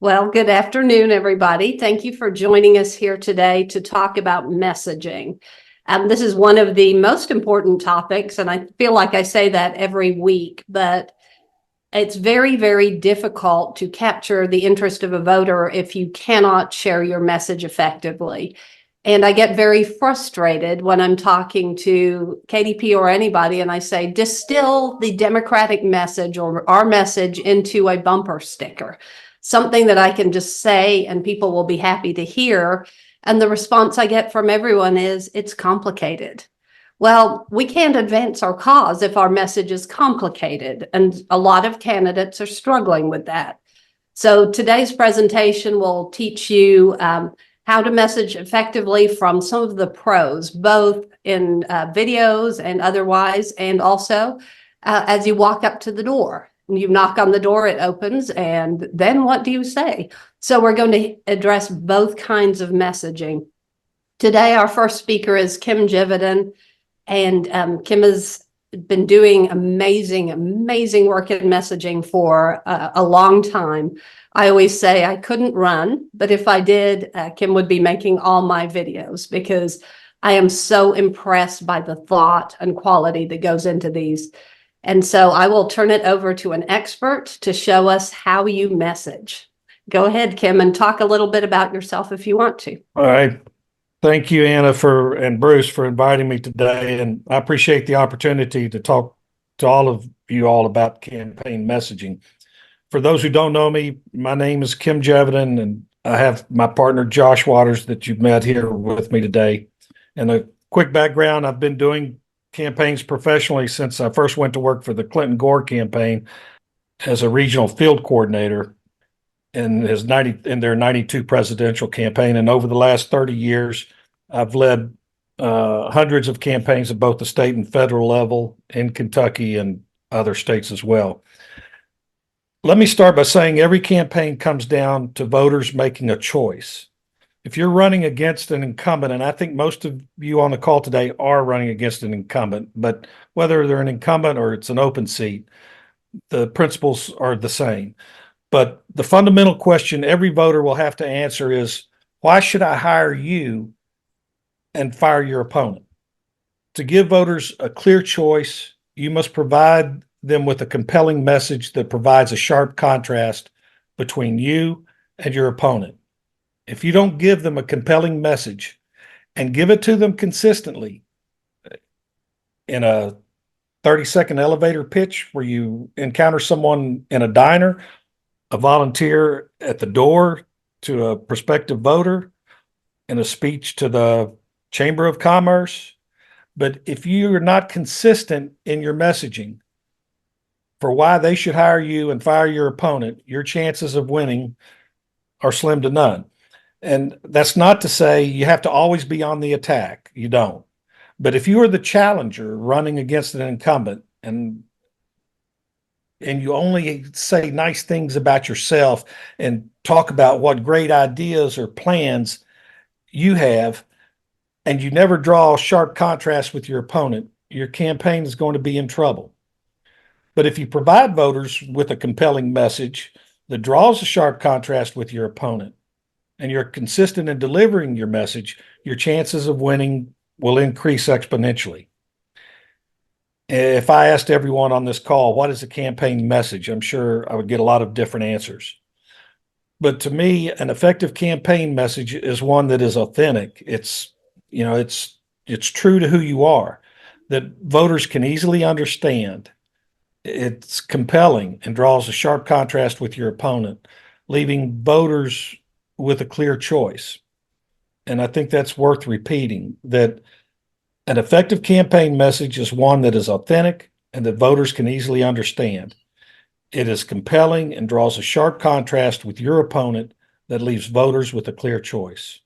Well, good afternoon, everybody. Thank you for joining us here today to talk about messaging. This is one of the most important topics, and I feel like I say that every week, but it's very, very difficult to capture the interest of a voter if you cannot share your message effectively. And I get very frustrated when I'm talking to KDP or anybody and I say, distill the Democratic message or our message into a bumper sticker, something that I can just say and people will be happy to hear. And the response I get from everyone is, it's complicated. Well, we can't advance our cause if our message is complicated, and a lot of candidates are struggling with that. So today's presentation will teach you how to message effectively from some of the pros, both in videos and otherwise, and also as you walk up to the door. You knock on the door, it opens, and then what do you say? So we're going to address both kinds of messaging. Today, our first speaker is Kim Geveden, and Kim has been doing amazing work in messaging for a long time. I always say I couldn't run, but if I did, Kim would be making all my videos because I am so impressed by the thought and quality that goes into these. And so I will turn it over to an expert to show us how you message. Go ahead, Kim, and talk a little bit about yourself if you want to. All right. Thank you, Anna, and Bruce for inviting me today. And I appreciate the opportunity to talk to all of you all about campaign messaging. For those who don't know me, my name is Kim Geveden, and I have my partner, Josh Waters, that you've met here with me today. And a quick background, I've been doing campaigns professionally since I first went to work for the Clinton Gore campaign as a regional field coordinator in their 92 presidential campaign. And over the last 30 years, I've led hundreds of campaigns at both the state and federal level in Kentucky and other states as well. Let me start by saying every campaign comes down to voters making a choice. If you're running against an incumbent, and I think most of you on the call today are running against an incumbent, but whether they're an incumbent or it's an open seat, the principles are the same. But the fundamental question every voter will have to answer is, why should I hire you and fire your opponent? To give voters a clear choice, you must provide them with a compelling message that provides a sharp contrast between you and your opponent. If you don't give them a compelling message and give it to them consistently in a 30-second elevator pitch where you encounter someone in a diner, a volunteer at the door to a prospective voter, in a speech to the Chamber of Commerce. But if you are not consistent in your messaging for why they should hire you and fire your opponent, your chances of winning are slim to none. And that's not to say you have to always be on the attack. You don't. But if you are the challenger running against an incumbent and you only say nice things about yourself and talk about what great ideas or plans you have, and you never draw a sharp contrast with your opponent, your campaign is going to be in trouble. But if you provide voters with a compelling message that draws a sharp contrast with your opponent, and you're consistent in delivering your message, your chances of winning will increase exponentially. If I asked everyone on this call, what is a campaign message? I'm sure I would get a lot of different answers. But to me, an effective campaign message is one that is authentic. It's true to who you are, that voters can easily understand. It's compelling and draws a sharp contrast with your opponent, leaving voters with a clear choice. And I think that's worth repeating, that an effective campaign message is one that is authentic and that voters can easily understand. It is compelling and draws a sharp contrast with your opponent that leaves voters with a clear choice.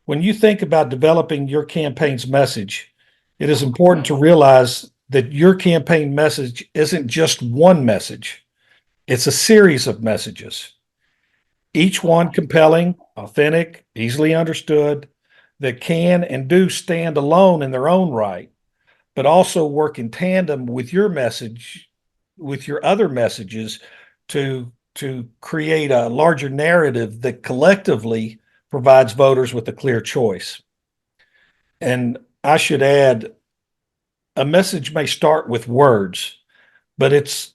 When you think about developing your campaign's message, it is important to realize that your campaign message isn't just one message. It's a series of messages, each one compelling, authentic, easily understood, that can and do stand alone in their own right, but also work in tandem with your message, with your other messages, to to create a larger narrative that collectively provides voters with a clear choice. And I should add, a message may start with words, but it's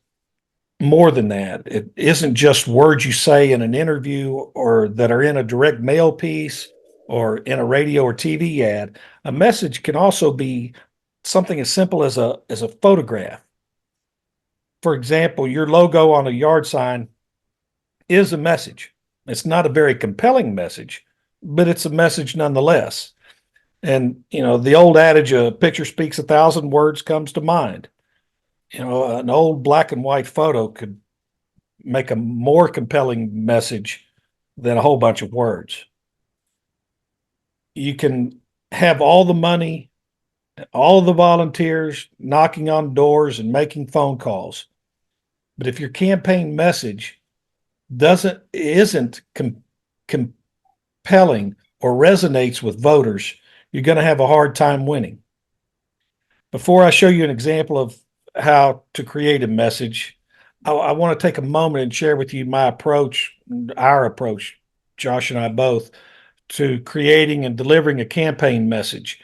more than that. It isn't just words you say in an interview or that are in a direct mail piece or in a radio or TV ad. A message can also be something as simple as a photograph. For example, your logo on a yard sign is a message. It's not a very compelling message, but it's a message nonetheless. And, the old adage, a picture speaks 1,000 words comes to mind. An old black and white photo could make a more compelling message than a whole bunch of words. You can have all the money, all the volunteers knocking on doors and making phone calls. But if your campaign message isn't compelling or resonates with voters, you're going to have a hard time winning. Before I show you an example of how to create a message, I want to take a moment and share with you our approach, Josh and I both, to creating and delivering a campaign message.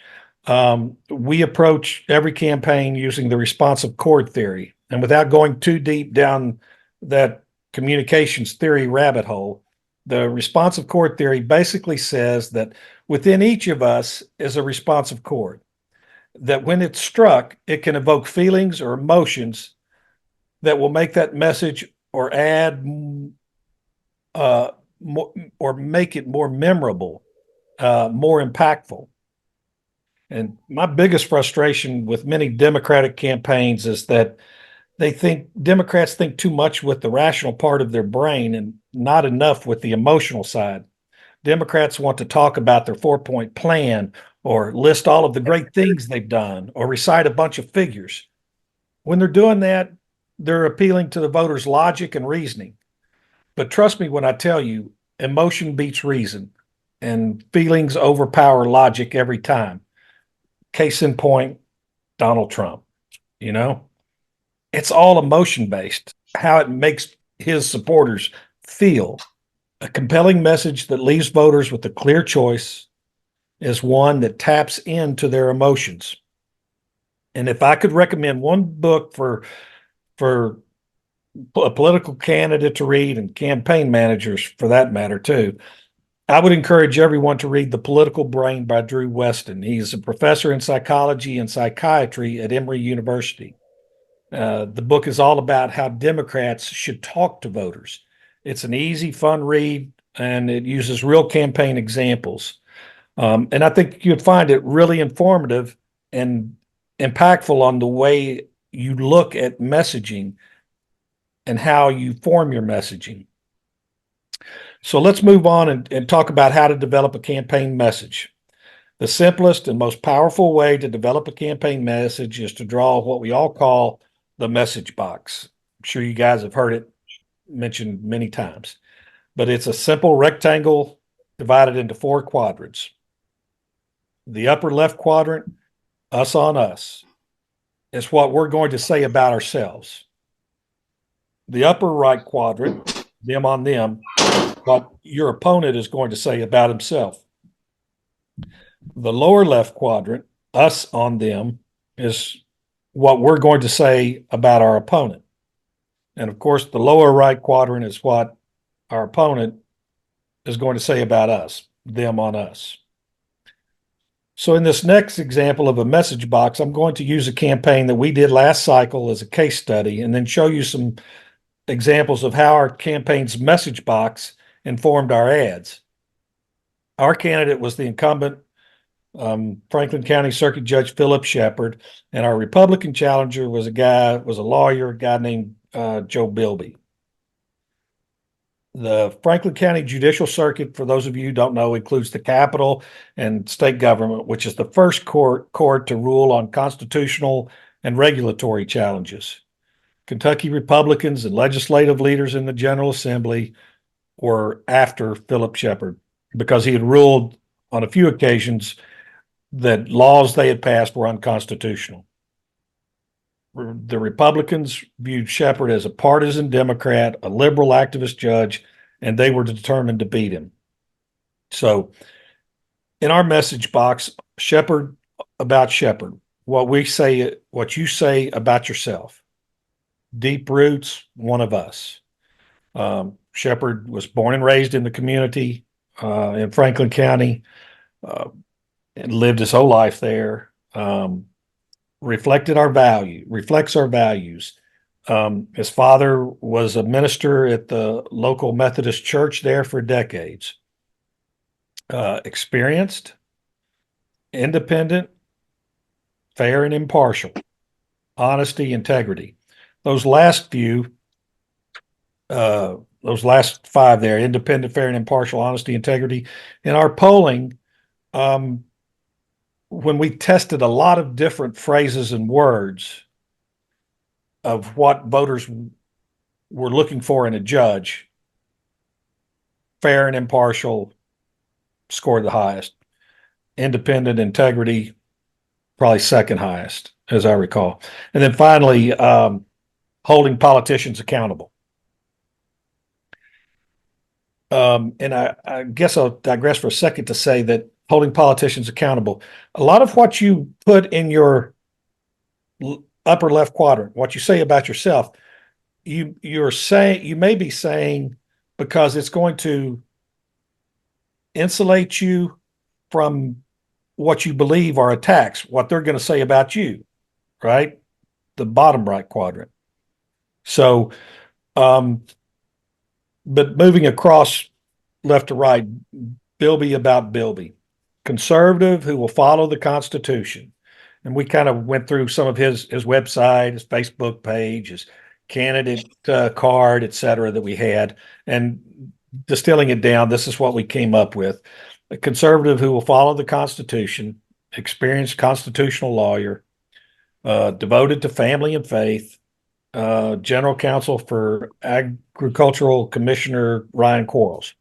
We approach every campaign using the responsive chord theory. And without going too deep down that communications theory rabbit hole, the responsive chord theory basically says that within each of us is a responsive chord, that when it's struck, it can evoke feelings or emotions that will make that message or add more, or make it more memorable, more impactful. And my biggest frustration with many Democratic campaigns is that Democrats think too much with the rational part of their brain and not enough with the emotional side. Democrats want to talk about their 4-point plan or list all of the great things they've done or recite a bunch of figures. When they're doing that, they're appealing to the voters' logic and reasoning. But trust me when I tell you, emotion beats reason and feelings overpower logic every time. Case in point, Donald Trump, It's all emotion based, how it makes his supporters feel. A compelling message that leaves voters with a clear choice is one that taps into their emotions. And if I could recommend one book for a political candidate to read, and campaign managers for that matter too, I would encourage everyone to read The Political Brain by Drew Weston. He's a professor in psychology and psychiatry at Emory University. The book is all about how Democrats should talk to voters. It's an easy, fun read, and it uses real campaign examples. And I think you'd find it really informative and impactful on the way you look at messaging and how you form your messaging. So let's move on and talk about how to develop a campaign message. The simplest and most powerful way to develop a campaign message is to draw what we all call the message box. I'm sure you guys have heard it mentioned many times, but it's a simple rectangle divided into 4 quadrants. The upper left quadrant, us on us, is what we're going to say about ourselves. The upper right quadrant, them on them, what your opponent is going to say about himself. The lower left quadrant, us on them, is what we're going to say about our opponent. And of course, the lower right quadrant is what our opponent is going to say about us, them on us. So in this next example of a message box, I'm going to use a campaign that we did last cycle as a case study, and then show you some examples of how our campaign's message box informed our ads. Our candidate was the incumbent Franklin County Circuit Judge Philip Shepard, and our Republican challenger was a lawyer, a guy named Joe Bilby. The Franklin County Judicial Circuit, for those of you who don't know, includes the capital and state government, which is the first court to rule on constitutional and regulatory challenges. Kentucky Republicans and legislative leaders in the General Assembly were after Philip Shepard because he had ruled on a few occasions that laws they had passed were unconstitutional. the Republicans viewed Shepard as a partisan Democrat, a liberal activist judge, and they were determined to beat him. So in our message box, Shepard about Shepard, what you say about yourself. Deep roots, one of us. Shepard was born and raised in the community in Franklin County, and lived his whole life there. Reflects our values. His father was a minister at the local Methodist church there for decades. Experienced, independent, fair and impartial, honesty, integrity. Those last five there, independent, fair and impartial, honesty, integrity. In our polling, when we tested a lot of different phrases and words of what voters were looking for in a judge, fair and impartial scored the highest. Independent, integrity, probably second highest, as I recall. And then finally, holding politicians accountable. And I guess I'll digress for a second to say that holding politicians accountable, a lot of what you put in your upper left quadrant, what you say about yourself, you may be saying because it's going to insulate you from what you believe are attacks, what they're going to say about you, right? The bottom right quadrant. So, but moving across left to right, Bilby about Bilby, conservative who will follow the Constitution. And we kind of went through some of his website, his Facebook page, his candidate card, et cetera, that we had. And distilling it down, this is what we came up with. A conservative who will follow the Constitution, experienced constitutional lawyer, devoted to family and faith, general counsel for Agricultural Commissioner Ryan Quarles.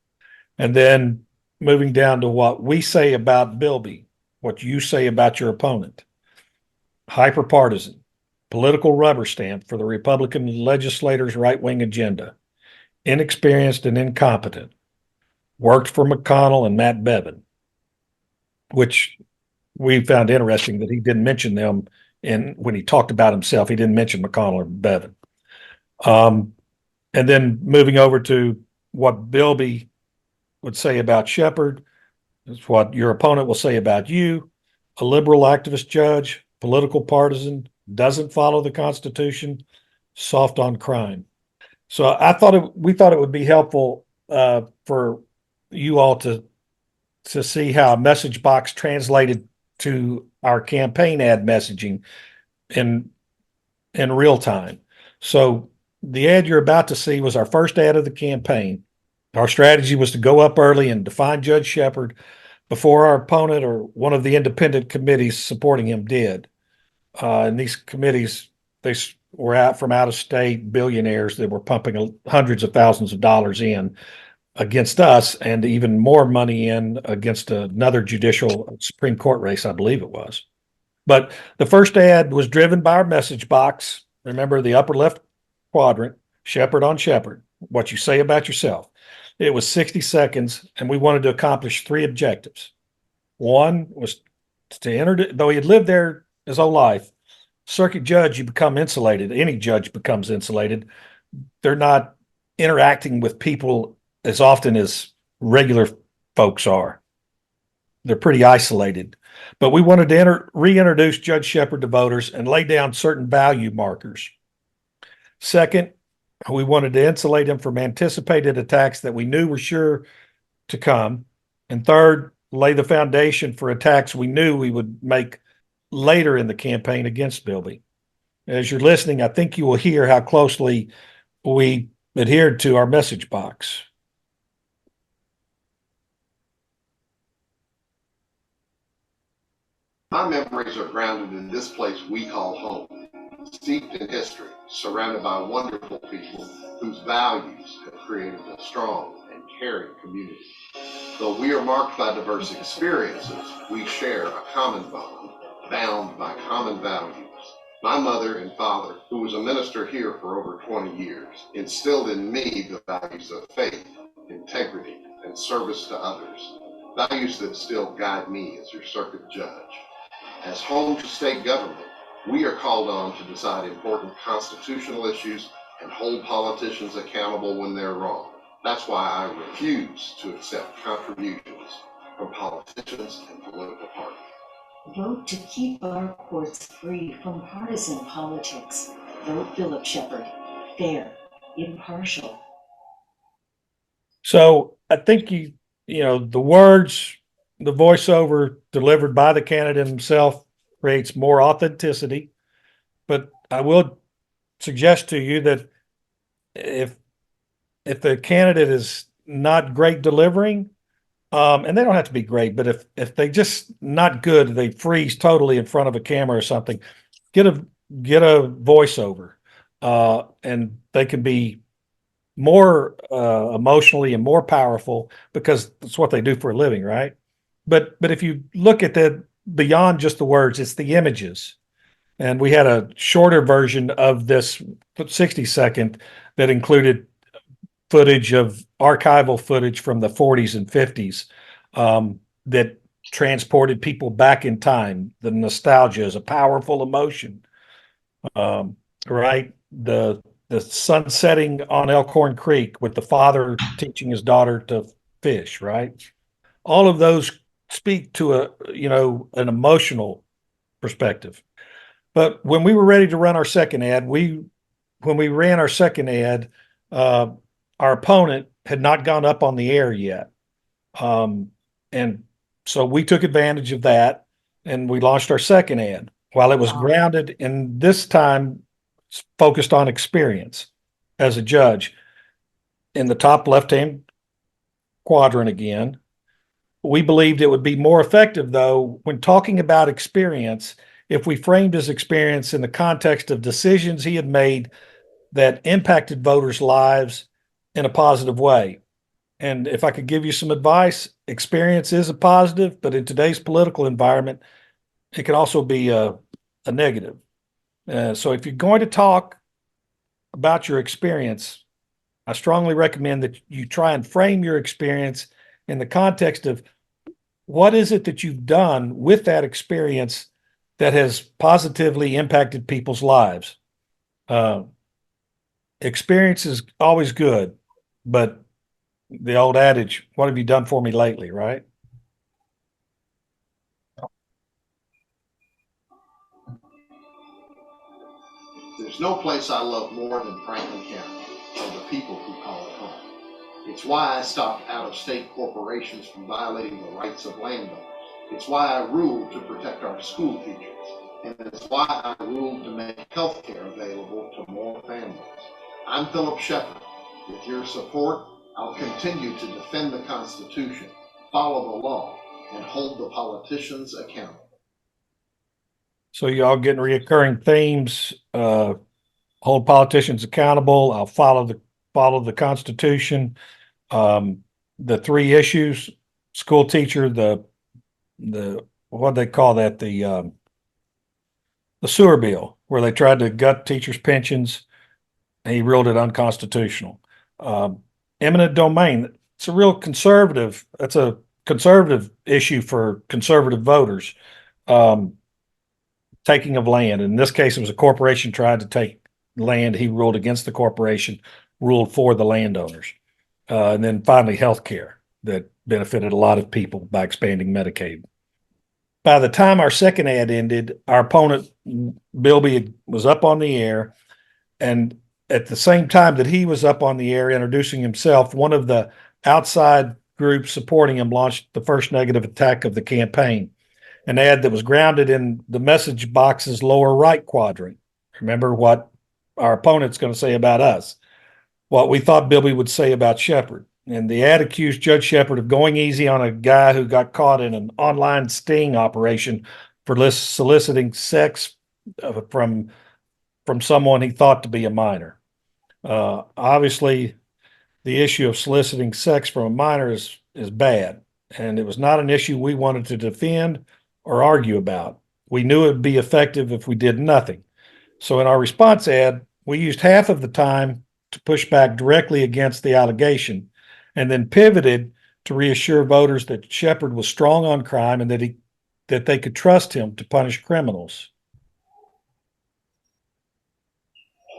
And then moving down to what we say about Bilby, what you say about your opponent. Hyperpartisan, political rubber stamp for the Republican legislators' right-wing agenda. Inexperienced and incompetent. Worked for McConnell and Matt Bevin, which we found interesting that he didn't mention them. And when he talked about himself, he didn't mention McConnell or Bevin. And then moving over to what Bilby would say about Shepard, is what your opponent will say about you. A liberal activist judge, political partisan, doesn't follow the Constitution, soft on crime. So we thought it would be helpful for you all to see how a message box translated to our campaign ad messaging in real time. So the ad you're about to see was our first ad of the campaign. Our strategy was to go up early and define Judge Shepard before our opponent or one of the independent committees supporting him did. And these committees, they were out of state billionaires that were pumping hundreds of thousands of dollars in against us and even more money in against another judicial Supreme Court race, I believe it was. But the first ad was driven by our message box. Remember the upper left quadrant, Shepard on Shepard, what you say about yourself. It was 60 seconds, and we wanted to accomplish three objectives. One was to enter, though he had lived there his whole life, circuit judge, you become insulated. Any judge becomes insulated. They're not interacting with people as often as regular folks are. They're pretty isolated. But we wanted to reintroduce Judge Shepard to voters and lay down certain value markers. Second, we wanted to insulate him from anticipated attacks that we knew were sure to come. And third, lay the foundation for attacks we knew we would make later in the campaign against Bilby. As you're listening, I think you will hear how closely we adhered to our message box. My memories are grounded in this place we call home, steeped in history, surrounded by wonderful people whose values have created a strong and caring community. Though we are marked by diverse experiences, we share a common bond, bound by common values. My mother and father, who was a minister here for over 20 years, instilled in me the values of faith, integrity, and service to others, values that still guide me as your circuit judge. As home to state government, we are called on to decide important constitutional issues and hold politicians accountable when they're wrong. That's why I refuse to accept contributions from politicians and political parties. Vote to keep our courts free from partisan politics. Vote Philip Shepard. Fair, impartial. So I think the words, the voiceover delivered by the candidate himself creates more authenticity. But I will suggest to you that if the candidate is not great delivering, and they don't have to be great, but if they just not good, they freeze totally in front of a camera or something, get a voiceover, and they can be more emotionally and more powerful because that's what they do for a living, right? But if you look at that beyond just the words, it's the images. And we had a shorter version of this 60-second that included footage of archival footage from the 40s and 50s that transported people back in time. The nostalgia is a powerful emotion, right? The sun setting on Elkhorn Creek with the father teaching his daughter to fish, right? All of those speak to an emotional perspective. But when we were ready to run our second ad, when we ran our second ad, our opponent had not gone up on the air yet. And so we took advantage of that and we launched our second ad while it was grounded, and this time focused on experience as a judge. In the top left-hand quadrant again, we believed it would be more effective, though, when talking about experience, if we framed his experience in the context of decisions he had made that impacted voters' lives in a positive way. And if I could give you some advice, experience is a positive, but in today's political environment, it can also be a negative. So if you're going to talk about your experience, I strongly recommend that you try and frame your experience in the context of what is it that you've done with that experience that has positively impacted people's lives. Experience is always good, but the old adage, what have you done for me lately, right? There's no place I love more than Franklin County and the people who call it home. It's why I stopped out-of-state corporations from violating the rights of landowners. It's why I ruled to protect our school teachers. And it's why I ruled to make health care available to more families. I'm Philip Shepard. With your support, I'll continue to defend the Constitution, follow the law, and hold the politicians accountable. So y'all getting reoccurring themes, hold politicians accountable. I'll follow the Constitution. The three issues: school teacher, the what they call that, the sewer bill, where they tried to gut teachers' pensions. He ruled it unconstitutional. Eminent domain. It's a real conservative. That's a conservative issue for conservative voters. Taking of land. In this case, it was a corporation tried to take land. He ruled against the corporation, ruled for the landowners. And then finally, health care that benefited a lot of people by expanding Medicaid. By the time our second ad ended, our opponent, Bilby, was up on the air. And at the same time that he was up on the air introducing himself, one of the outside groups supporting him launched the first negative attack of the campaign. An ad that was grounded in the message box's lower right quadrant. Remember what our opponent's going to say about us, what we thought Bilby would say about Shepard. And the ad accused Judge Shepard of going easy on a guy who got caught in an online sting operation for soliciting sex from someone he thought to be a minor. Obviously, the issue of soliciting sex from a minor is bad, and it was not an issue we wanted to defend or argue about. We knew it would be effective if we did nothing. So in our response ad, we used half of the time to push back directly against the allegation and then pivoted to reassure voters that Shepard was strong on crime and that they could trust him to punish criminals.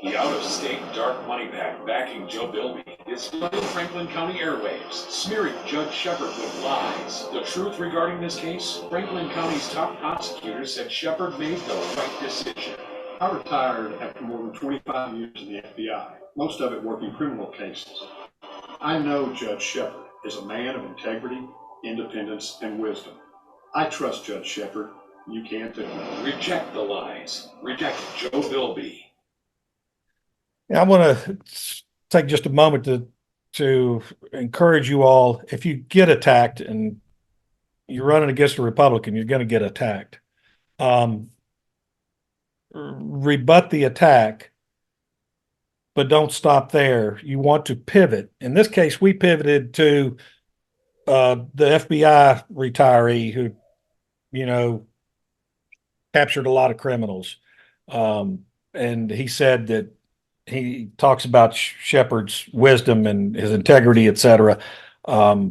The out-of-state dark money pack backing Joe Bilby is flooding Franklin County airwaves, smearing Judge Shepard with lies. The truth regarding this case, Franklin County's top prosecutor said Shepard made the right decision. I retired after more than 25 years in the FBI, most of it working criminal cases. I know Judge Shepard is a man of integrity, independence, and wisdom. I trust Judge Shepard. You can too. Reject the lies. Reject Joe Bilby. I want to take just a moment to encourage you all. If you get attacked and you're running against a Republican, you're going to get attacked. Rebut the attack, but don't stop there. You want to pivot. In this case, we pivoted to the FBI retiree who, captured a lot of criminals. And he said that he talks about Shepard's wisdom and his integrity, et cetera. So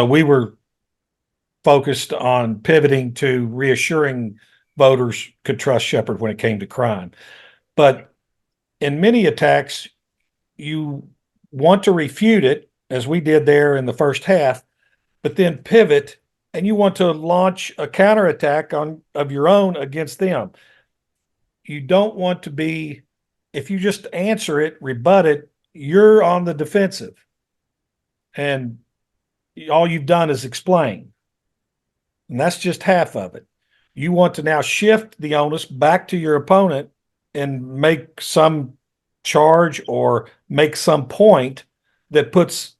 we were focused on pivoting to reassuring voters could trust Shepard when it came to crime. But in many attacks, you want to refute it, as we did there in the first half, but then pivot, and you want to launch a counterattack of your own against them. You don't want to be, if you just answer it, rebut it, you're on the defensive. And all you've done is explain. And that's just half of it. You want to now shift the onus back to your opponent and make some charge or make some point that puts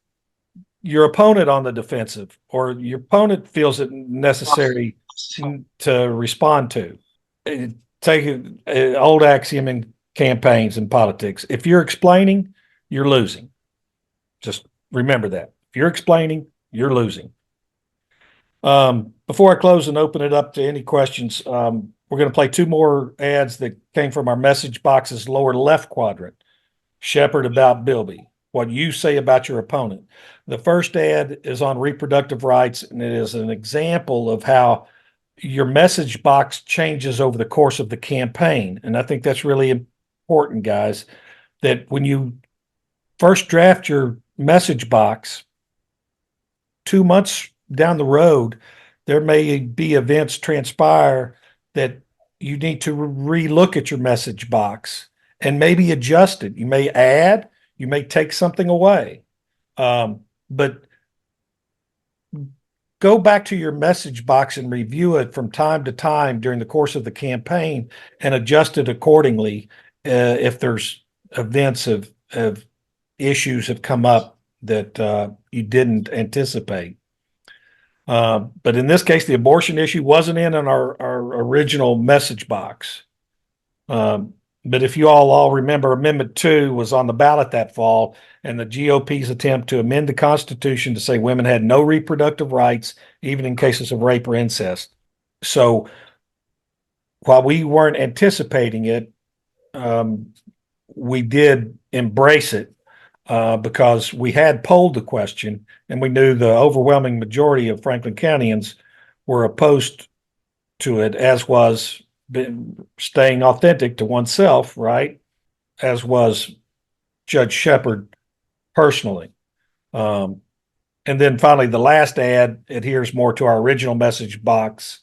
your opponent on the defensive, or your opponent feels it necessary to respond to. Take an old axiom in campaigns and politics. If you're explaining, you're losing. Just remember that. If you're explaining, you're losing. Before I close and open it up to any questions, we're going to play two more ads that came from our message box's lower left quadrant. Shepard about Bilby, what you say about your opponent. The first ad is on reproductive rights, and it is an example of how your message box changes over the course of the campaign. And I think that's really important, guys, that when you first draft your message box, 2 months down the road, there may be events transpire that you need to relook at your message box and maybe adjust it. You may add, you may take something away. But go back to your message box and review it from time to time during the course of the campaign and adjust it accordingly if there's events of issues have come up that you didn't anticipate. But in this case, the abortion issue wasn't in our original message box. But if you all remember, Amendment 2 was on the ballot that fall, and the GOP's attempt to amend the Constitution to say women had no reproductive rights, even in cases of rape or incest. So while we weren't anticipating it, we did embrace it because we had polled the question, and we knew the overwhelming majority of Franklin Countyans were opposed to it, as was staying authentic to oneself, right? As was Judge Shepard personally. And then finally, the last ad adheres more to our original message box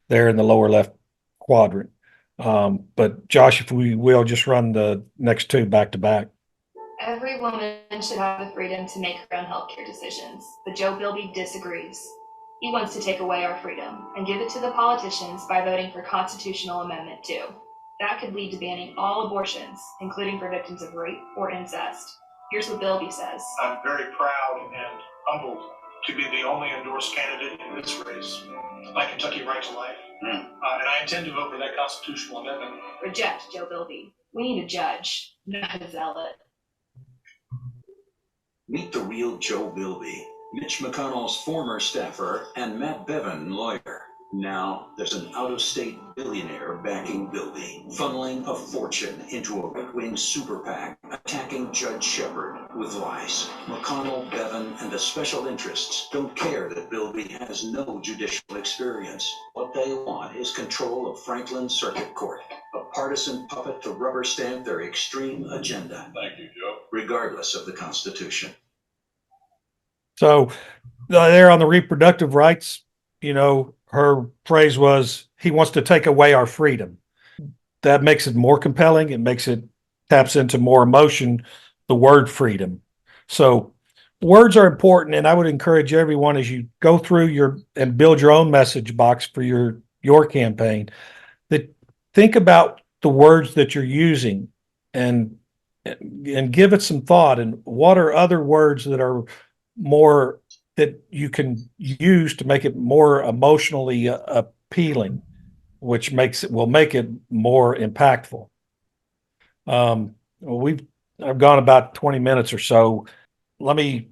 there in the lower left quadrant. But Josh, if we will, just run the next two back to back. Every woman should have the freedom to make her own healthcare decisions, but Joe Bilby disagrees. He wants to take away our freedom and give it to the politicians by voting for Constitutional Amendment 2. That could lead to banning all abortions, including for victims of rape or incest. Here's what Bilby says. I'm very proud and humbled to be the only endorsed candidate in this race. My Kentucky Right to Life. And I intend to vote for that constitutional amendment. Reject Joe Bilby. We need a judge, not a zealot. Meet the real Joe Bilby, Mitch McConnell's former staffer and Matt Bevin, lawyer. Now there's an out-of-state billionaire backing Bilby, funneling a fortune into a right-wing super PAC, attacking Judge Shepard with lies. McConnell, Geveden, and the special interests don't care that Bilby has no judicial experience. What they want is control of Franklin Circuit Court, a partisan puppet to rubber stamp their extreme agenda. Thank you, Joe. Regardless of the Constitution. So there on the reproductive rights, her phrase was, he wants to take away our freedom. That makes it more compelling. It taps into more emotion, the word freedom. So words are important. And I would encourage everyone, as you go through and build your own message box for your campaign, that think about the words that you're using and give it some thought. And what are other words that are more that you can use to make it more emotionally appealing, which will make it more impactful. I've gone about 20 minutes or so. Let me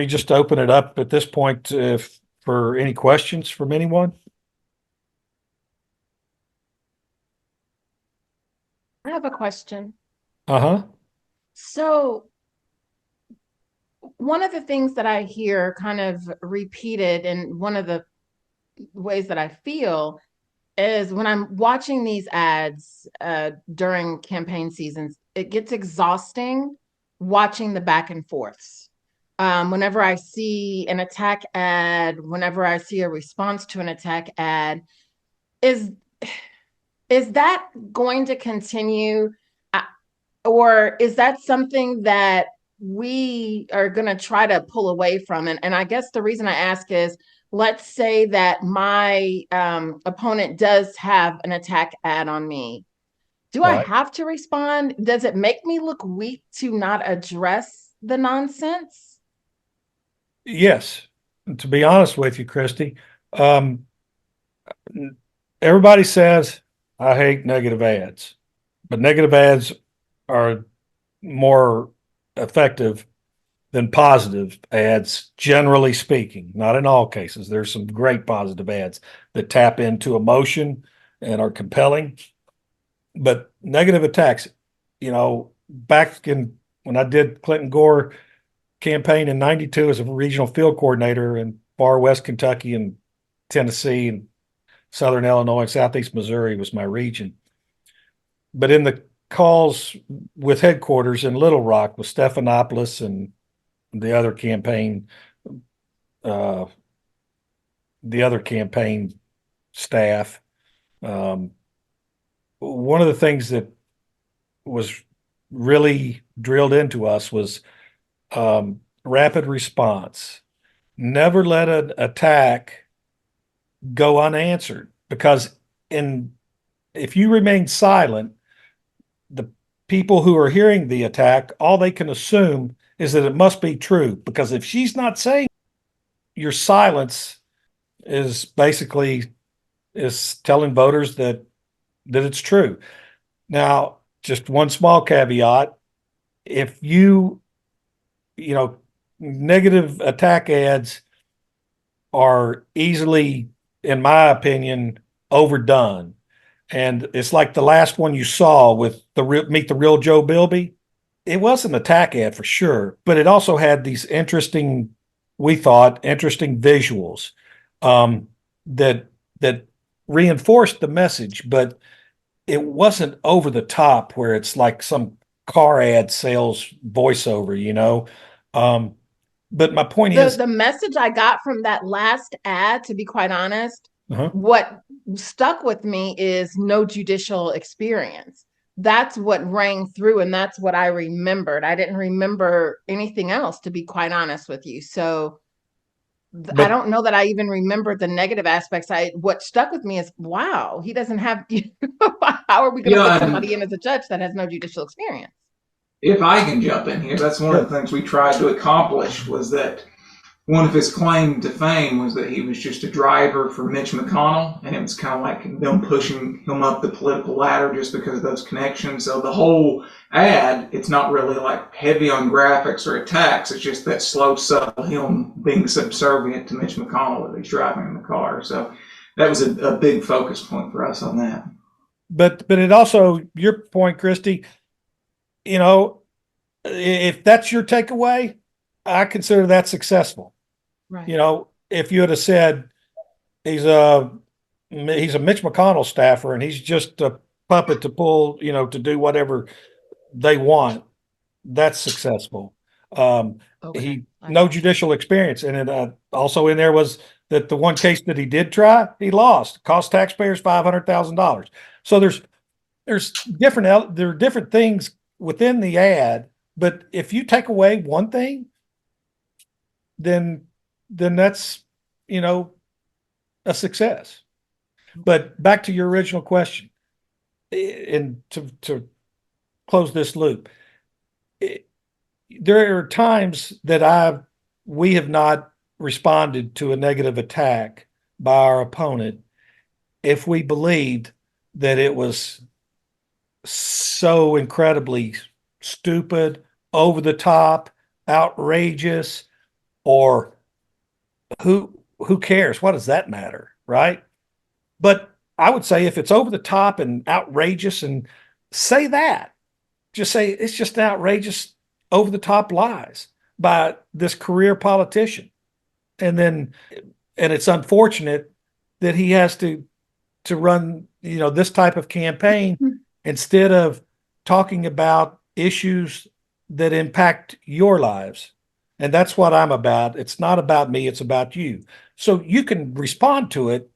just open it up at this point for any questions from anyone. I have a question. Uh-huh. So one of the things that I hear kind of repeated, and one of the ways that I feel is when I'm watching these ads during campaign seasons, it gets exhausting watching the back and forths. Whenever I see an attack ad, whenever I see a response to an attack ad, is that going to continue? Or is that something that we are going to try to pull away from? And I guess the reason I ask is, let's say that my opponent does have an attack ad on me. Do I have to respond? Does it make me look weak to not address the nonsense? Yes. And to be honest with you, Christy, everybody says, I hate negative ads, but negative ads are more effective than positive ads, generally speaking. Not in all cases. There's some great positive ads that tap into emotion and are compelling. But negative attacks, back when I did Clinton Gore campaign in 92 as a regional field coordinator in far west Kentucky and Tennessee and southern Illinois and southeast Missouri was my region. But in the calls with headquarters in Little Rock with Stephanopoulos and the other campaign staff, one of the things that was really drilled into us was rapid response. Never let an attack go unanswered, because if you remain silent, the people who are hearing the attack, all they can assume is that it must be true, because if she's not saying, your silence is basically telling voters that it's true. Now, just one small caveat: if negative attack ads are easily, in my opinion, overdone. And it's like the last one you saw with Meet the Real Joe Bilby. It was an attack ad for sure, but it also had these interesting visuals that reinforced the message, but it wasn't over the top where it's like some car ad sales voiceover, But my point is, the message I got from that last ad, to be quite honest, what stuck with me is no judicial experience. That's what rang through, and that's what I remembered. I didn't remember anything else, to be quite honest with you. So I don't know that I even remembered the negative aspects. What stuck with me is, wow, he doesn't have. How are we going to put somebody in as a judge that has no judicial experience? If I can jump in here, that's one of the things we tried to accomplish, was that one of his claim to fame was that he was just a driver for Mitch McConnell, and it was kind of like them pushing him up the political ladder just because of those connections. So the whole ad, it's not really like heavy on graphics or attacks. It's just that slow, subtle him being subservient to Mitch McConnell that he's driving in the car. So that was a big focus point for us on that. But it also, your point, Christy, you know, if that's your takeaway, I consider that successful. Right. You know, if you had have said he's a Mitch McConnell staffer and he's just a puppet to pull, you know, to do whatever they want, that's successful. Okay. No judicial experience, and it also in there was that the one case that he did try, he lost, cost taxpayers $500,000. So there are different things within the ad, but if you take away one thing, then that's, you know, a success. But back to your original question, and to close this loop, there are times that we have not responded to a negative attack by our opponent if we believed that it was so incredibly stupid, over the top, outrageous, or who cares? What does that matter, right? But I would say if it's over the top and outrageous, and say that, just say it's just outrageous, over the top lies by this career politician. And it's unfortunate that he has to run, you know, this type of campaign instead of talking about issues that impact your lives. And that's what I'm about. It's not about me, it's about you. So you can respond to it,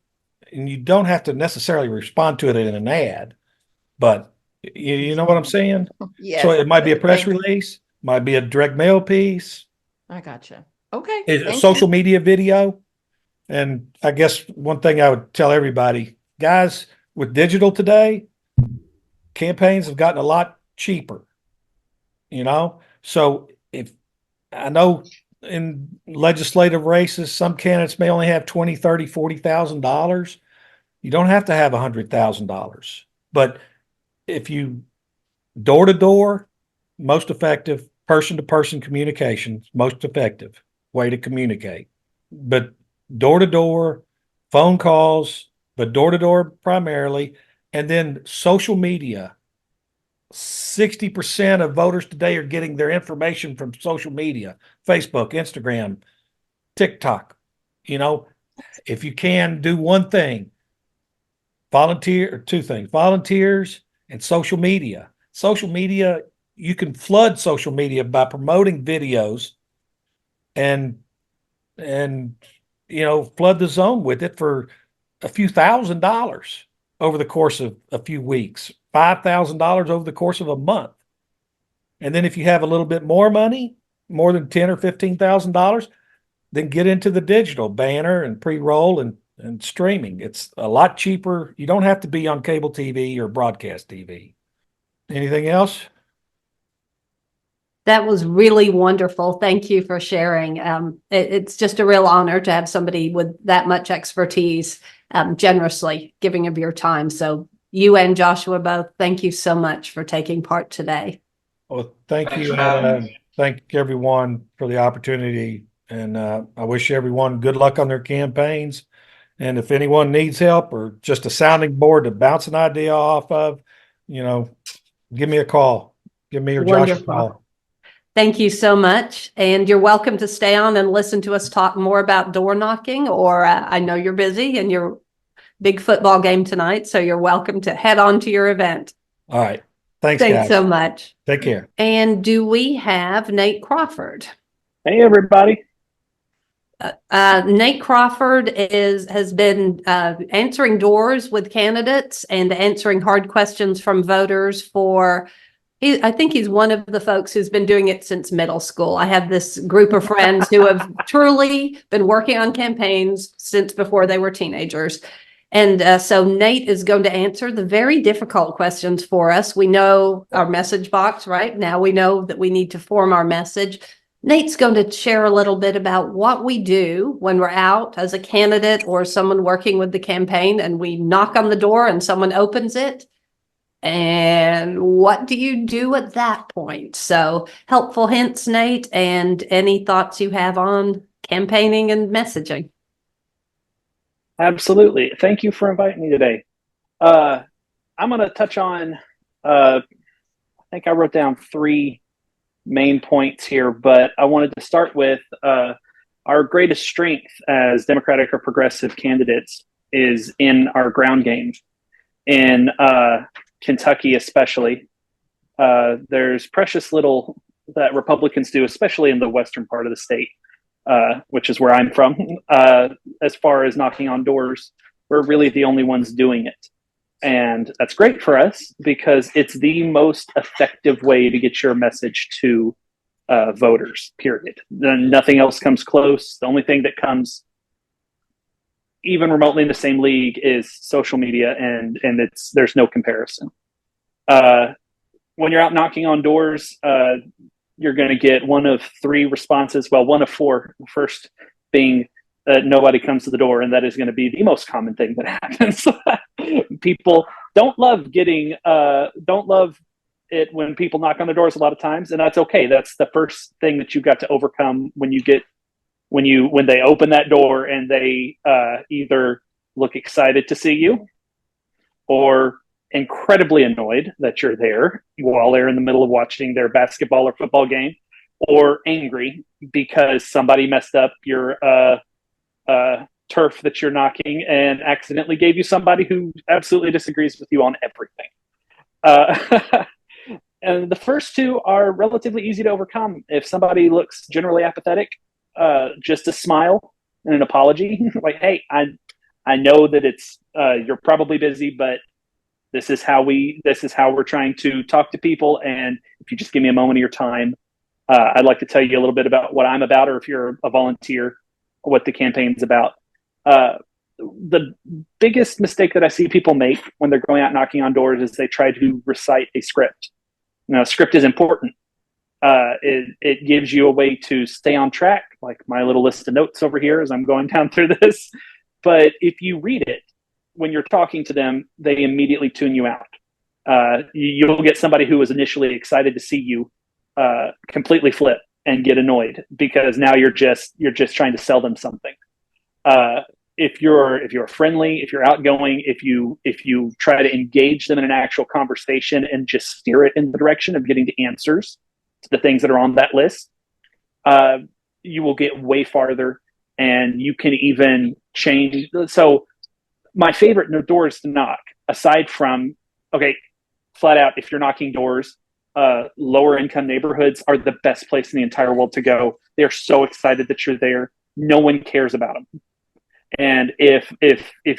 and you don't have to necessarily respond to it in an ad, but you know what I'm saying? Yes. So it might be a press release, might be a direct mail piece, I gotcha. Okay. a social media video. And I guess one thing I would tell everybody, guys, with digital today, campaigns have gotten a lot cheaper, you know? So if I know in legislative races, some candidates may only have $20,000, $30,000, $40,000. You don't have to have $100,000. But if you door to door, most effective, person to person communications, most effective way to communicate. But door to door, phone calls, but door to door primarily, and then social media. 60% of voters today are getting their information from social media, Facebook, Instagram, TikTok. You know, if you can do one thing, two things, volunteers and social media. Social media, you can flood social media by promoting videos and you know, flood the zone with it for a few $1,000s over the course of a few weeks, $5,000 over the course of a month. And then if you have a little bit more money, more than $10,000 or $15,000, then get into the digital banner and pre-roll and streaming. It's a lot cheaper. You don't have to be on cable TV or broadcast TV. Anything else? That was really wonderful. Thank you for sharing. It's just a real honor to have somebody with that much expertise, generously giving of your time. So you and Joshua both, thank you so much for taking part today. Well, thank Thanks you. for having me. Thank everyone for the opportunity. And I wish everyone good luck on their campaigns. And if anyone needs help or just a sounding board to bounce an idea off of, you know, give me a call. Give me or Josh a call. Thank you so much. And you're welcome to stay on and listen to us talk more about door knocking, or I know you're busy and your big football game tonight, so you're welcome to head on to your event. All right. Thanks Thanks guys. so much. Take care. And do we have Nate Crawford? Hey, everybody. Nate Crawford has been answering doors with candidates and answering hard questions from voters I think he's one of the folks who's been doing it since middle school. I have this group of friends who have truly been working on campaigns since before they were teenagers. And so Nate is going to answer the very difficult questions for us. We know our message box, right? Now we know that we need to form our message. Nate's going to share a little bit about what we do when we're out as a candidate or someone working with the campaign and we knock on the door and someone opens it. And what do you do at that point? So helpful hints, Nate, and any thoughts you have on campaigning and messaging. Absolutely. Thank you for inviting me today. I'm going to touch on, I think I wrote down three main points here, but I wanted to start with our greatest strength as Democratic or progressive candidates is in our ground game. In Kentucky, especially, there's precious little that Republicans do, especially in the western part of the state, which is where I'm from. As far as knocking on doors, we're really the only ones doing it. And that's great for us because it's the most effective way to get your message to voters, period. Then nothing else comes close. The only thing that comes even remotely in the same league is social media, and there's no comparison. When you're out knocking on doors, you're going to get one of three responses. Well, one of four. The first being nobody comes to the door, and that is going to be the most common thing that happens. People don't love it when people knock on the doors a lot of times, and that's okay. That's the first thing that you've got to overcome when they open that door and they either look excited to see you or incredibly annoyed that you're there while they're in the middle of watching their basketball or football game, or angry because somebody messed up your turf that you're knocking and accidentally gave you somebody who absolutely disagrees with you on everything. And the first two are relatively easy to overcome. If somebody looks generally apathetic, just a smile and an apology, like, "Hey, I know that it's you're probably busy, but this is how we're trying to talk to people. And if you just give me a moment of your time, I'd like to tell you a little bit about what I'm about, or if you're a volunteer, what the campaign's about." The biggest mistake that I see people make when they're going out knocking on doors is they try to recite a script. Now, script is important. It gives you a way to stay on track, like my little list of notes over here as I'm going down through this. But if you read it, when you're talking to them, they immediately tune you out. You'll get somebody who was initially excited to see you completely flip and get annoyed because now you're just trying to sell them something. If you're friendly, if you're outgoing, if you try to engage them in an actual conversation and just steer it in the direction of getting the answers to the things that are on that list, you will get way farther, and you can even change. So my favorite doors to knock, aside from, okay, flat out, if you're knocking doors, lower income neighborhoods are the best place in the entire world to go. They're so excited that you're there. No one cares about them. And if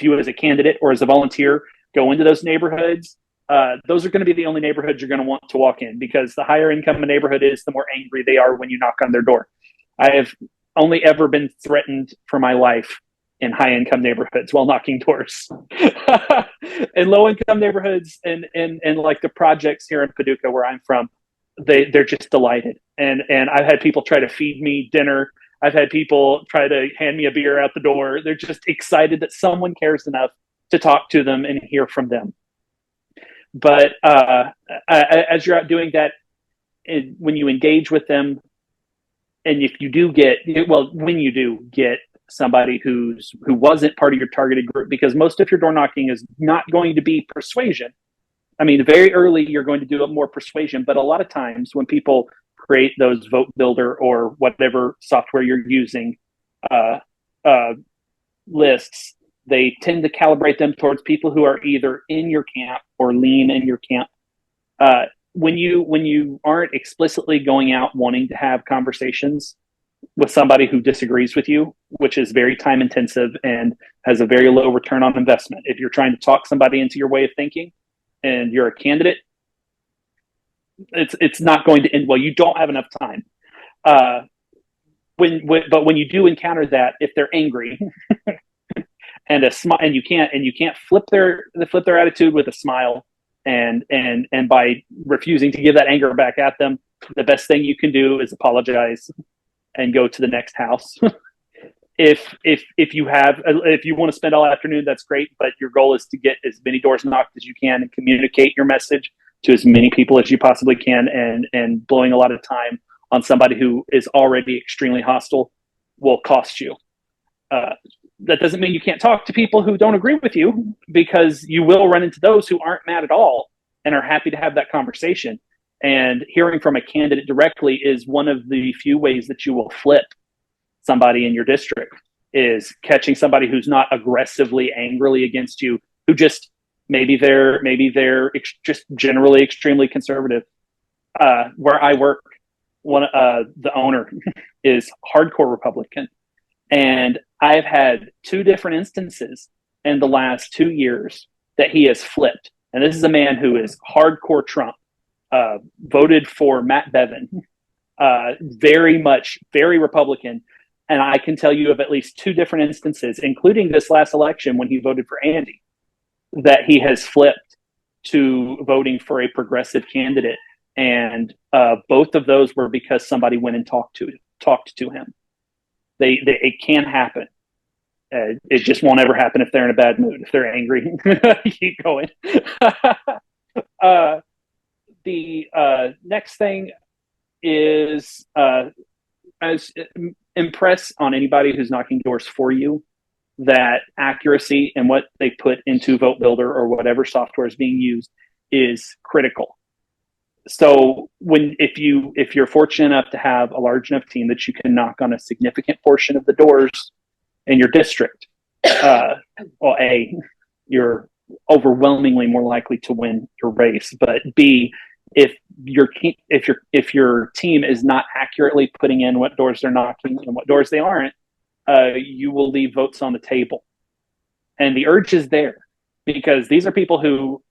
you as a candidate or as a volunteer go into those neighborhoods, those are going to be the only neighborhoods you're going to want to walk in, because the higher income a neighborhood is, the more angry they are when you knock on their door. I have only ever been threatened for my life in high income neighborhoods while knocking doors. In low income neighborhoods and like the projects here in Paducah where I'm from, they're just delighted. And I've had people try to feed me dinner. I've had people try to hand me a beer out the door. They're just excited that someone cares enough to talk to them and hear from them. But as you're out doing that, when you engage with them, and if you do when you do get somebody who wasn't part of your targeted group, because most of your door knocking is not going to be persuasion. I mean, very early, you're going to do more persuasion, but a lot of times when people create those vote builder or whatever software you're using lists, they tend to calibrate them towards people who are either in your camp or lean in your camp. When you aren't explicitly going out wanting to have conversations with somebody who disagrees with you, which is very time intensive and has a very low return on investment. If you're trying to talk somebody into your way of thinking and you're a candidate, it's not going to end well. You don't have enough time. But when you do encounter that, if they're angry and and you can't flip their attitude with a smile, and by refusing to give that anger back at them, the best thing you can do is apologize and go to the next house. If you want to spend all afternoon, that's great, but your goal is to get as many doors knocked as you can and communicate your message to as many people as you possibly can, and blowing a lot of time on somebody who is already extremely hostile will cost you. That doesn't mean you can't talk to people who don't agree with you, because you will run into those who aren't mad at all and are happy to have that conversation. And hearing from a candidate directly is one of the few ways that you will flip somebody in your district, is catching somebody who's not aggressively, angrily against you, who just maybe they're just generally extremely conservative. Where I work, the owner is hardcore Republican, and I've had 2 different instances in the last 2 years that he has flipped. And this is a man who is hardcore Trump, voted for Matt Bevin, very Republican. And I can tell you of at least 2 different instances, including this last election when he voted for Andy, that he has flipped to voting for a progressive candidate. And both of those were because somebody went and talked to him. It can happen. It just won't ever happen if they're in a bad mood. If they're angry, keep going. The next thing is impress on anybody who's knocking doors for you that accuracy and what they put into Vote Builder or whatever software is being used is critical. So if you're fortunate enough to have a large enough team that you can knock on a significant portion of the doors in your district, well, A, you're overwhelmingly more likely to win your race, but B, if your team is not accurately putting in what doors they're knocking and what doors they aren't, you will leave votes on the table. And the urge is there, because these are people who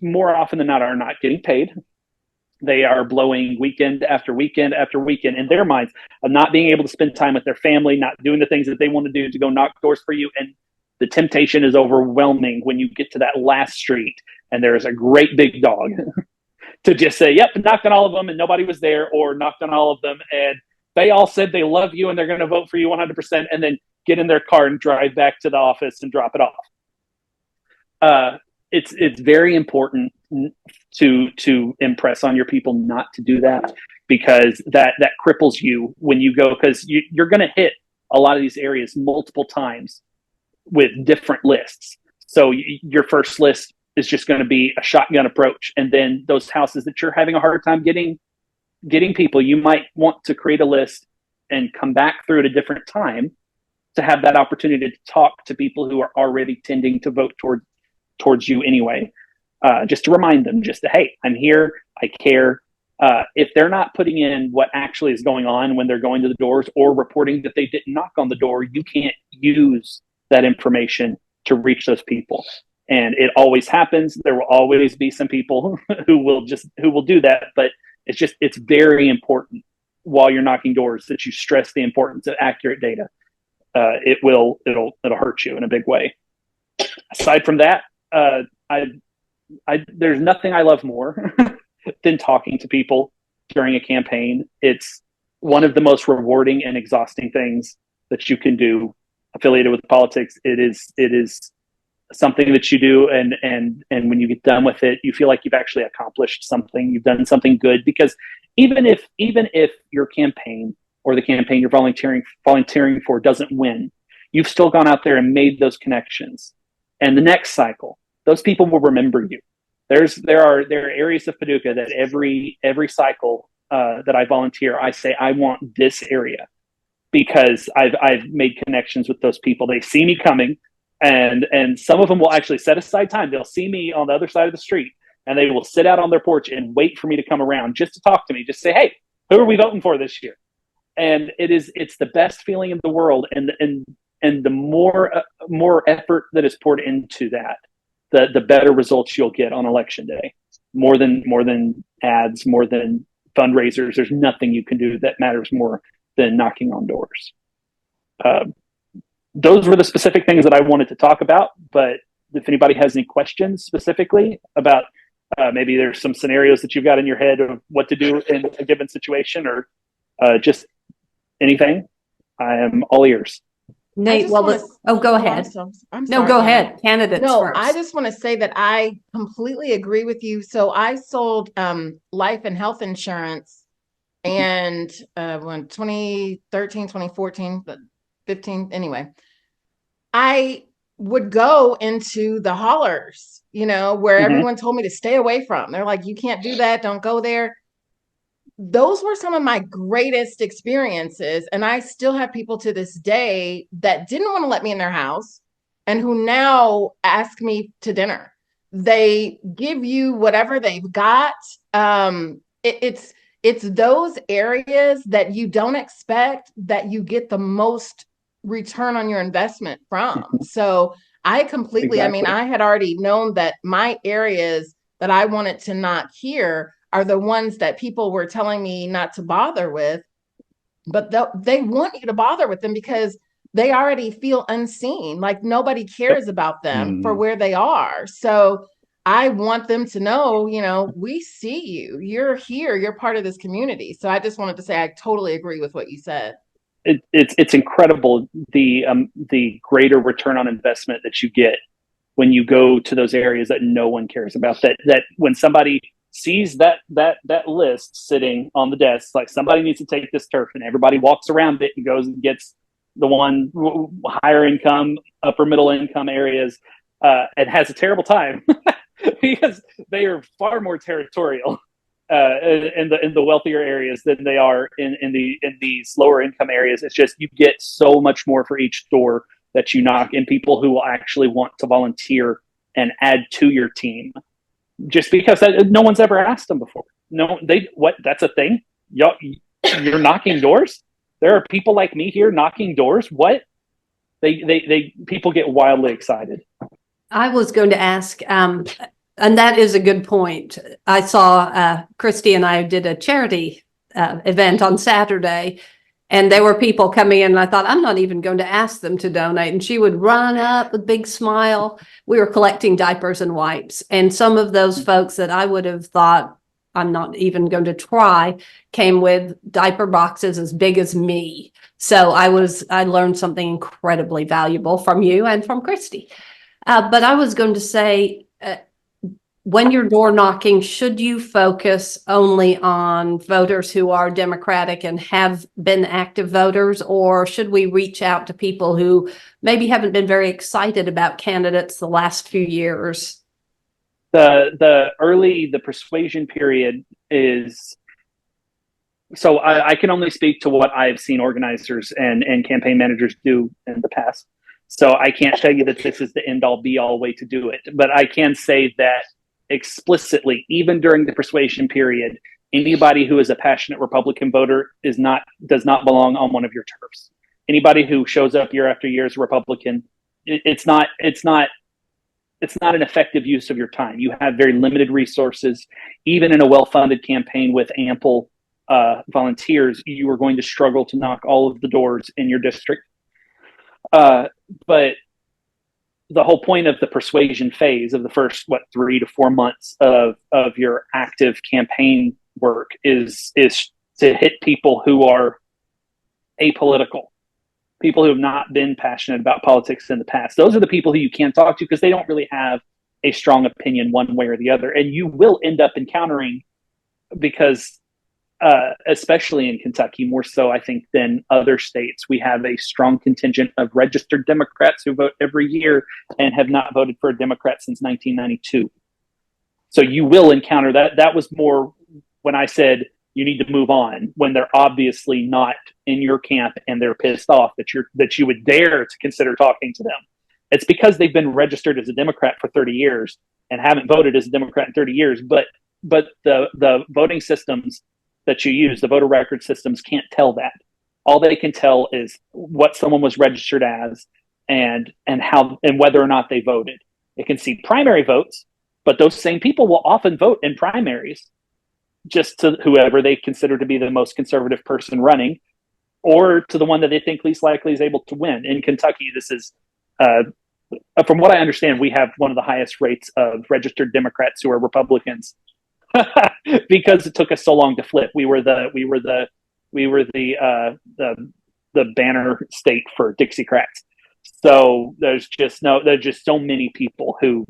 more often than not are not getting paid. They are blowing weekend after weekend after weekend in their minds of not being able to spend time with their family, not doing the things that they want to do to go knock doors for you. And the temptation is overwhelming when you get to that last street and there is a great big dog to just say, yep, knocked on all of them and nobody was there, or knocked on all of them and they all said they love you and they're going to vote for you 100%, and then get in their car and drive back to the office and drop it off. It's very important to impress on your people not to do that, because that cripples you when you go, because you're going to hit a lot of these areas multiple times with different lists. So your first list is just going to be a shotgun approach, and then those houses that you're having a hard time getting people, you might want to create a list and come back through at a different time to have that opportunity to talk to people who are already tending to vote towards you anyway. Just to remind them, just to, hey, I'm here, I care. If they're not putting in what actually is going on when they're going to the doors, or reporting that they didn't knock on the door, you can't use that information to reach those people. And it always happens. There will always be some people who will do that, but it's very important while you're knocking doors that you stress the importance of accurate data. It'll hurt you in a big way. Aside from that, there's nothing I love more than talking to people during a campaign. It's one of the most rewarding and exhausting things that you can do affiliated with politics. It is something that you do, and when you get done with it, you feel like you've actually accomplished something. You've done something good, because even if your campaign or the campaign you're volunteering for doesn't win, you've still gone out there and made those connections. And the next cycle, those people will remember you. There are areas of Paducah that every cycle that I volunteer, I say, I want this area, because I've made connections with those people. They see me coming, and some of them will actually set aside time. They'll see me on the other side of the street, and they will sit out on their porch and wait for me to come around just to talk to me, just say, hey, who are we voting for this year? And it's the best feeling in the world. And the more effort that is poured into that, the better results you'll get on election day. More than ads, more than fundraisers. There's nothing you can do that matters more than knocking on doors. Those were the specific things that I wanted to talk about. But if anybody has any questions specifically about maybe there's some scenarios that you've got in your head of what to do in a given situation, or just anything, I am all ears. Nate, go ahead. I'm No, sorry, go Anna. ahead. Candidates first. I just want to say that I completely agree with you. So I sold life and health insurance, and when 2013, 2014, 15, anyway, I would go into the hollers, where everyone told me to stay away from. They're like, you can't do that. Don't go there. Those were some of my greatest experiences. And I still have people to this day that didn't want to let me in their house and who now ask me to dinner. They give you whatever they've got. It's those areas that you don't expect that you get the most return on your investment from. So I completely, Exactly. I had already known that my areas that I wanted to not hear are the ones that people were telling me not to bother with, but they want you to bother with them because they already feel unseen, like nobody cares about them for where they are. So I want them to know, we see you, you're here, you're part of this community. So I just wanted to say, I totally agree with what you said. It's incredible the greater return on investment that you get when you go to those areas that no one cares about. That when somebody sees that list sitting on the desk, like somebody needs to take this turf, and everybody walks around it and goes and gets the one higher income, upper middle income areas, and has a terrible time because they are far more territorial in the wealthier areas than they are in these lower income areas. It's just you get so much more for each door that you knock, and people who will actually want to volunteer and add to your team just because no one's ever asked them before. No, that's a thing. You're knocking doors. There are people like me here knocking doors. What? People get wildly excited. I was going to ask, and that is a good point. I saw Christy and I did a charity event on Saturday, and there were people coming in, and I thought, I'm not even going to ask them to donate. And she would run up with a big smile. We were collecting diapers and wipes. And some of those folks that I would have thought I'm not even going to try came with diaper boxes as big as me. So I learned something incredibly valuable from you and from Christy. But I was going to say, when you're door knocking, should you focus only on voters who are Democratic and have been active voters, or should we reach out to people who maybe haven't been very excited about candidates the last few years? The persuasion period is, so I can only speak to what I've seen organizers and campaign managers do in the past. So I can't tell you that this is the end all be all way to do it, but I can say that explicitly, even during the persuasion period, anybody who is a passionate Republican voter does not belong on one of your turfs. Anybody who shows up year after year as a Republican, it's not an effective use of your time. You have very limited resources. Even in a well-funded campaign with ample volunteers, you are going to struggle to knock all of the doors in your district. But the whole point of the persuasion phase of the first 3 to 4 months of your active campaign work is to hit people who are apolitical, people who have not been passionate about politics in the past. Those are the people who you can't talk to because they don't really have a strong opinion one way or the other. And you will end up encountering, because especially in Kentucky, more so I think than other states, we have a strong contingent of registered Democrats who vote every year and have not voted for a Democrat since 1992. So you will encounter that. That was more when I said you need to move on, when they're obviously not in your camp and they're pissed off that you would dare to consider talking to them. It's because they've been registered as a Democrat for 30 years and haven't voted as a Democrat in 30 years. But the voting systems that you use, the voter record systems, can't tell that. All they can tell is what someone was registered as and how and whether or not they voted. It can see primary votes, but those same people will often vote in primaries just to whoever they consider to be the most conservative person running, or to the one that they think least likely is able to win. In Kentucky, this is, from what I understand, we have one of the highest rates of registered Democrats who are Republicans because it took us so long to flip. We were the banner state for Dixiecrats. So there's just so many people who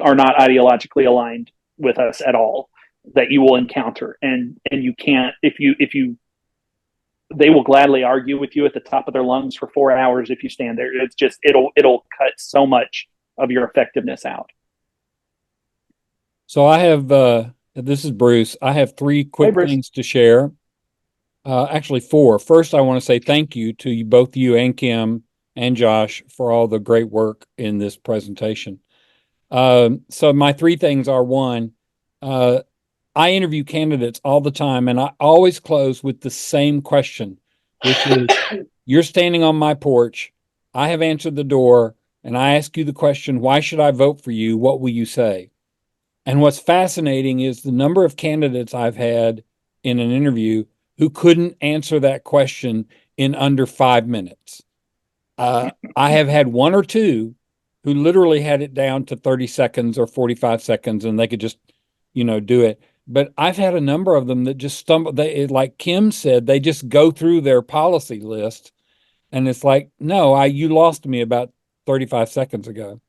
are not ideologically aligned with us at all that you will encounter, and you can't, if you they will gladly argue with you at the top of their lungs for 4 hours if you stand there. It's just it'll cut so much of your effectiveness out. So I have this is Bruce. I have three quick things to share. Actually, four. First, I want to say thank you to you, both you and Kim and Josh, for all the great work in this presentation. So my three things are: one, I interview candidates all the time, and I always close with the same question, which is, you're standing on my porch, I have answered the door, and I ask you the question, why should I vote for you? What will you say? And what's fascinating is the number of candidates I've had in an interview who couldn't answer that question in under 5 minutes. I have had one or two who literally had it down to 30 seconds or 45 seconds and they could just, do it. But I've had a number of them that just stumble. Like Kim said, they just go through their policy list and it's like, no, you lost me about 35 seconds ago.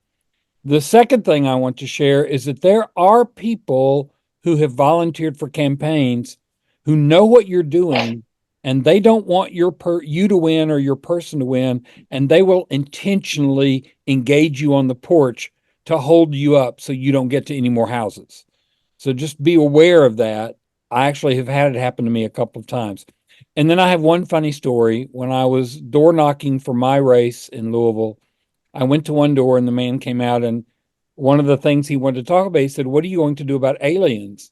The second thing I want to share is that there are people who have volunteered for campaigns who know what you're doing and they don't want you to win or your person to win, and they will intentionally engage you on the porch to hold you up so you don't get to any more houses. So just be aware of that. I actually have had it happen to me a couple of times. And then I have one funny story. When I was door knocking for my race in Louisville, I went to one door and the man came out, and one of the things he wanted to talk about, he said, "What are you going to do about aliens?"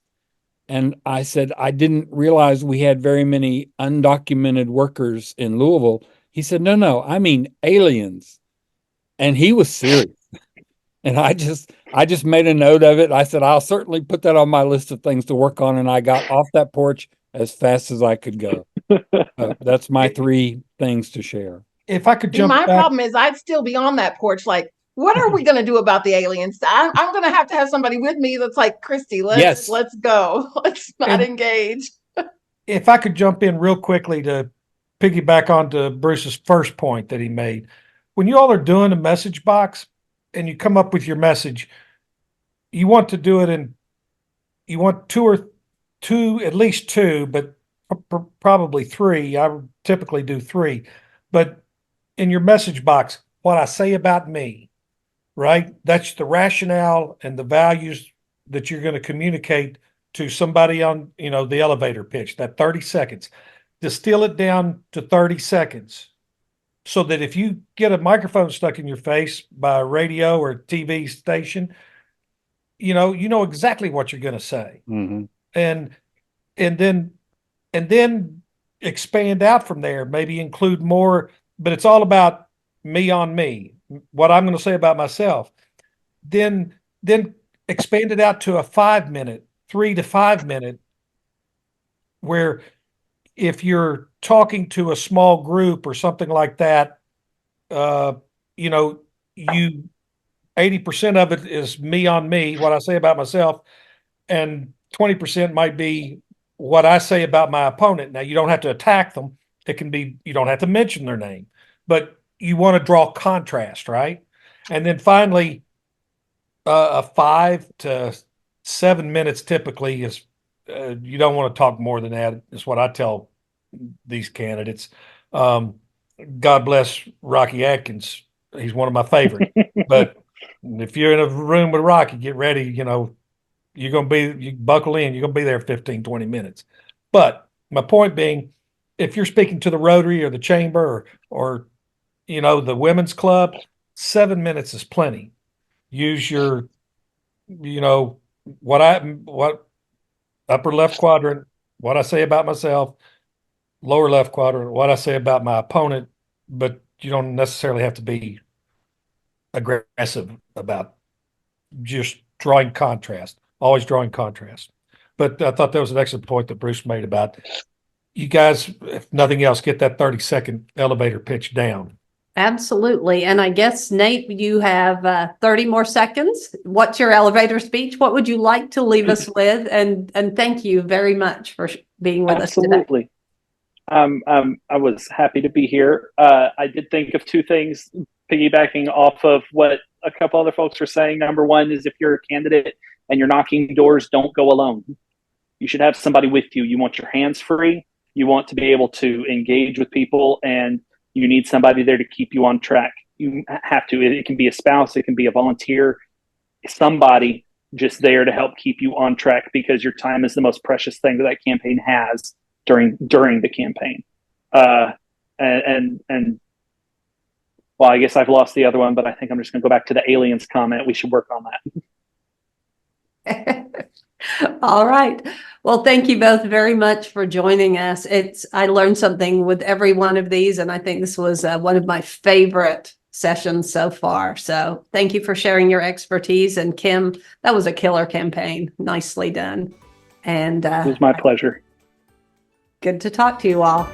And I said, "I didn't realize we had very many undocumented workers in Louisville." He said, no, I mean aliens. And he was serious. And I just made a note of it. I said, I'll certainly put that on my list of things to work on. And I got off that porch as fast as I could go. That's my three things to share. If I could jump my back. problem is I'd still be on that porch like, what are we going to do about the aliens? I'm going to have somebody with me that's like, Christy, let's go. Let's not engage. If I could jump in real quickly to piggyback onto Bruce's first point that he made. When you all are doing a message box and you come up with your message, you want to do it you want at least two, but probably three. I typically do three. But in your message box, what I say about me, right? That's the rationale and the values that you're going to communicate to somebody on, the elevator pitch, that 30 seconds. Distill it down to 30 seconds so that if you get a microphone stuck in your face by a radio or TV station, you know exactly what you're going to say. Mm-hmm. And then expand out from there, maybe include more, but it's all about me on me, what I'm going to say about myself. Then expand it out to a 5 minute, 3 to 5 minute, where if you're talking to a small group or something like that, 80% of it is me on me, what I say about myself, and 20% might be what I say about my opponent. Now, you don't have to attack them. It can be, you don't have to mention their name, but you want to draw contrast, right? And then finally, a 5 to 7 minutes typically is, you don't want to talk more than that. Is what I tell these candidates. God bless Rocky Atkins. He's one of my favorite. But if you're in a room with Rocky, get ready. You're going to you buckle in. You're going to be there 15, 20 minutes. But my point being, if you're speaking to the Rotary or the Chamber or the Women's Club, 7 minutes is plenty. Use your, what upper left quadrant, what I say about myself, lower left quadrant, what I say about my opponent, but you don't necessarily have to be aggressive about just drawing contrast, always drawing contrast. But I thought that was an excellent point that Bruce made about you guys, if nothing else, get that 30-second elevator pitch down. Absolutely. And I guess, Nate, you have 30 more seconds. What's your elevator speech? What would you like to leave us with? And thank you very much for being with us today. Absolutely. I was happy to be here. I did think of two things, piggybacking off of what a couple other folks were saying. Number one is, if you're a candidate and you're knocking doors, don't go alone. You should have somebody with you. You want your hands free. You want to be able to engage with people, and you need somebody there to keep you on track. You have to. It can be a spouse, it can be a volunteer, somebody just there to help keep you on track, because your time is the most precious thing that campaign has during the campaign. And well, I guess I've lost the other one, but I think I'm just going to go back to the aliens comment. We should work on that. All right. Well, thank you both very much for joining us. I learned something with every one of these, and I think this was one of my favorite sessions so far. So thank you for sharing your expertise. And Kim, that was a killer campaign. Nicely done. And it was my pleasure. Good to talk to you all.